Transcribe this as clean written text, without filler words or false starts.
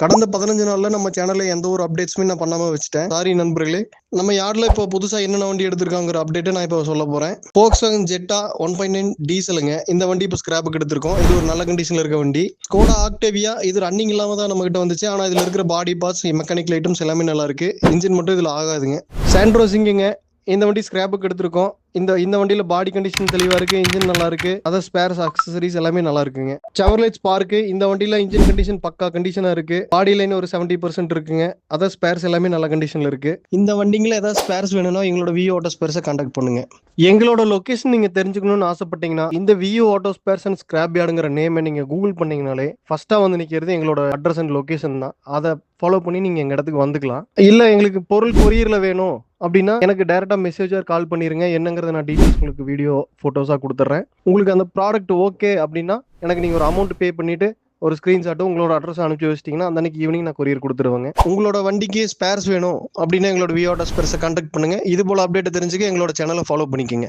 கடந்த 15 நாள்ல நம்ம சேனல்ல எந்த ஒரு அப்டேட்ஸுமே நான் பண்ணாம வச்சுட்டேன். சாரி நண்பர்களே. நம்ம யார்ட்ல இப்போ புதுசா என்னென்ன வண்டி எடுத்திருக்காங்கிற அப்டேட்டை நான் இப்போ சொல்ல போறேன். Volkswagen Jetta 1.9 டீசலுங்க. இந்த வண்டி இப்போ ஸ்கிராப்புக்கு எடுத்திருக்கோம். இது ஒரு நல்ல கண்டிஷன்ல இருக்க வண்டி. Skoda Octavia இது ரன்னிங் இல்லாம தான் நம்ம கிட்ட வந்துச்சு. ஆனா இதுல இருக்கிற பாடி பார்ட்ஸ், மெக்கானிக்கல் ஐட்டம்ஸ் எல்லாமே நல்லா இருக்கு. இன்ஜின் மட்டும் இதுல ஆகாதுங்க. Sandro Zingங்க. இந்த வண்டி ஸ்கிராப்புக்கு எடுத்திருக்கோம். இந்த வண்டியில பாடி கண்டிஷன் தெளிவா இருக்கு, இன்ஜின் நல்லா இருக்கு, அதர் ஸ்பேர்ஸ் அக்சசரிஸ் எல்லாமே நல்லா இருக்குங்க. Chevrolet Spark இந்த வண்டியில இன்ஜின் கண்டிஷன் பக்கா கண்டிஷனா இருக்கு. பாடி லைன் ஒரு 70% இருக்குங்க. அதர் ஸ்பேர்ஸ் எல்லாமே நல்ல கண்டிஷன்ல இருக்கு. இந்த வண்டிங்கள ஏதாவது ஸ்பேர்ஸ் வேணும்னா எங்களோட விஓ ஆட்டோ ஸ்பேர்ஸை கான்டாக்ட் பண்ணுங்க. எங்களோட லொகேஷன் நீங்க தெரிஞ்சுக்கணும்னு ஆசைப்பட்டீங்கன்னா இந்த VO auto spares and scrap யார்டுங்கிற நேமை நீங்க கூகுள் பண்ணீங்கனாலே ஃபர்ஸ்டா வந்து நிக்கிறது எங்களோட அட்ரஸ் அண்ட் லொகேஷன் தான். அதை ஃபாலோ பண்ணி நீங்க எங்க இடத்துக்கு வந்துக்கலாம். இல்ல எங்களுக்கு பொருள் கொரியர்ல வேணும் அப்படின்னா எனக்கு டைரக்டா மெசேஜ் ஆர் கால் பண்ணிருங்க. என்னங்கிறத நான் டீடைல்ஸ் உங்களுக்கு வீடியோ போட்டோஸா கொடுத்துட்றேன். உங்களுக்கு அந்த ப்ராடக்ட் ஓகே அப்படின்னா எனக்கு நீங்க ஒரு அமௌண்ட் பே பண்ணிட்டு ஒரு ஸ்கிரீன்ஷாட்டும் உங்களோட அட்ரஸ் அனுப்பிச்சு வச்சிட்டீங்கன்னா அந்த அன்னைக்கு ஈவினிங் நான் கொரியர் கொடுத்துருவாங்க. உங்களோட வண்டிக்கு ஸ்பேர்ஸ் வேணும் அப்படின்னா எங்களோட விஓ ஆட்டோ ஸ்பேர்ஸை கான்டாக்ட் பண்ணுங்க. இது போல அப்டேட் தெரிஞ்சுக்க எங்களோட சேனலை ஃபாலோ பண்ணிக்கோங்க.